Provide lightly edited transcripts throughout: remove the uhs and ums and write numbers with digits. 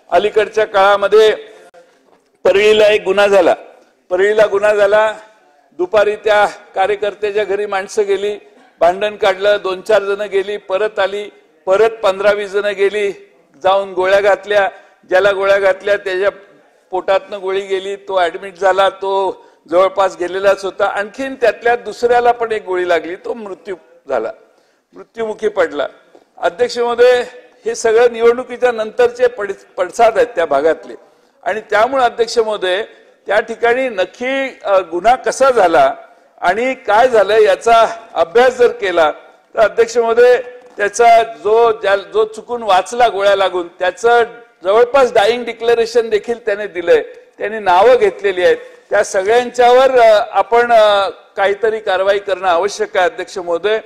अलीकडच्या काळामध्ये परळीला एक गुन्हा झाला. परळीला गुन्हा झाला. दुपारी त्या कार्यकर्त्याच्या घरी माणसं गेली, भांडण काढलं, 2-4 जण गेली, परत आली, परत 15-20 जण गेली, जाऊन गोळ्या घातल्या. ज्याला गोळ्या घातल्या त्याच्या पोटातनं गोळी गेली, तो ऍडमिट झाला, तो जवळपास गेलेलाच होता. आणखीन त्यातल्या दुसऱ्याला पण एक गोळी लागली, तो मृत्यू झाला, मृत्युमुखी पडला. अध्यक्ष महोदय, हे सगळं निवडणुकीच्या नंतरचे पडसाद आहेत त्या भागातले. आणि त्यामुळे अध्यक्ष महोदय त्या ठिकाणी नक्की गुन्हा कसा झाला आणि काय झालं याचा अभ्यास जर केला तर अध्यक्ष महोदय त्याचा जो चुकून वाचला गोळ्या लागून त्याचं जवळपास डाईंग डिक्लेरेशन देखील त्याने दिलंय. त्यांनी नावं घेतलेली आहेत. त्या सगळ्यांच्यावर आपण काहीतरी कारवाई करणं आवश्यक आहे अध्यक्ष महोदय.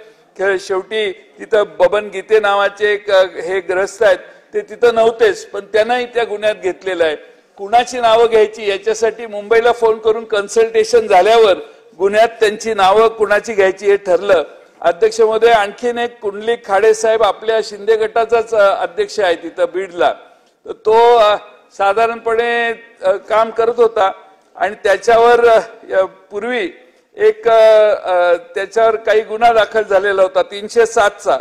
शेवटी तिथं बबन गीते नावाचे हे ग्रस्त आहेत, ते तिथं नव्हतेच, पण त्यांनाही त्या गुन्ह्यात घेतलेलं आहे. कुणाची नावं घ्यायची याच्यासाठी मुंबईला फोन करून कन्सल्टेशन झाल्यावर गुन्ह्यात त्यांची नावं कुणाची घ्यायची हे ठरलं. अध्यक्ष महोदय, आणखीन एक कुंडलिक खाडे साहेब आपल्या शिंदे गटाचाच अध्यक्ष आहे तिथं बीडला. तो साधारणपणे काम करत होता आणि त्याच्यावर पूर्वी एक त्याच्यावर काही गुन्हा दाखल झालेला होता 307चा.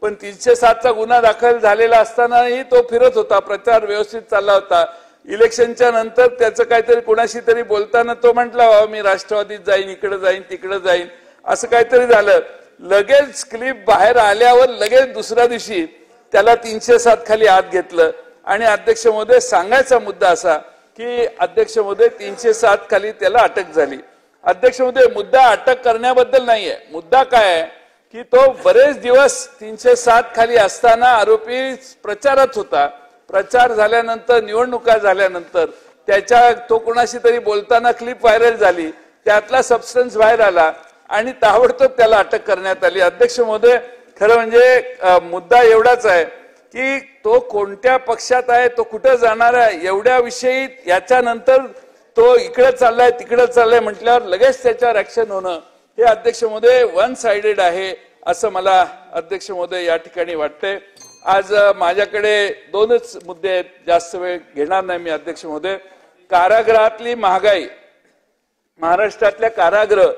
पण 307चा गुन्हा दाखल झालेला असतानाही तो फिरत होता, प्रचार व्यवस्थित चालला होता. इलेक्शनच्या नंतर त्याचं काहीतरी कोणाशी तरी बोलताना तो म्हटला, बाबा मी राष्ट्रवादीत जाईन, इकडे जाईन, तिकडे जाईन, असं काहीतरी झालं. लगेच क्लिप बाहेर आल्यावर लगेच दुसऱ्या दिवशी त्याला 307 खाली आत घेतलं. आणि अध्यक्ष महोदय, सांगायचा मुद्दा असा की अध्यक्ष महोदय 307 खाली त्याला अटक झाली. अध्यक्ष महोदय, मुद्दा अटक करण्याबद्दल नाहीये. मुद्दा काय आहे की तो बरेच दिवस 307 खाली असताना आरोपी प्रचारात होता. प्रचार झाल्यानंतर, निवडणुका झाल्यानंतर तो कोणाशी तरी बोलताना क्लिप व्हायरल झाली, त्यातला सबस्टन्स बाहेर आला आणि ताबडतोब त्याला अटक करण्यात आली. अध्यक्ष महोदय, खरं म्हणजे मुद्दा एवढाच आहे की तो कोणत्या पक्षात आहे, तो कुठं जाणार आहे एवढ्याविषयी याच्यानंतर तो इकडे चाललाय तिकडे चाललाय म्हटल्यावर लगेच त्याच्यावर ऍक्शन होणं हे अध्यक्ष महोदय वन साइडेड आहे असं मला अध्यक्ष महोदय या ठिकाणी वाटतंय. आज माझ्याकडे 2च मुद्दे आहेत, जास्त वेळ घेणार नाही मी अध्यक्ष महोदय. कारागृहातली महागाई, महाराष्ट्रातल्या कारागृह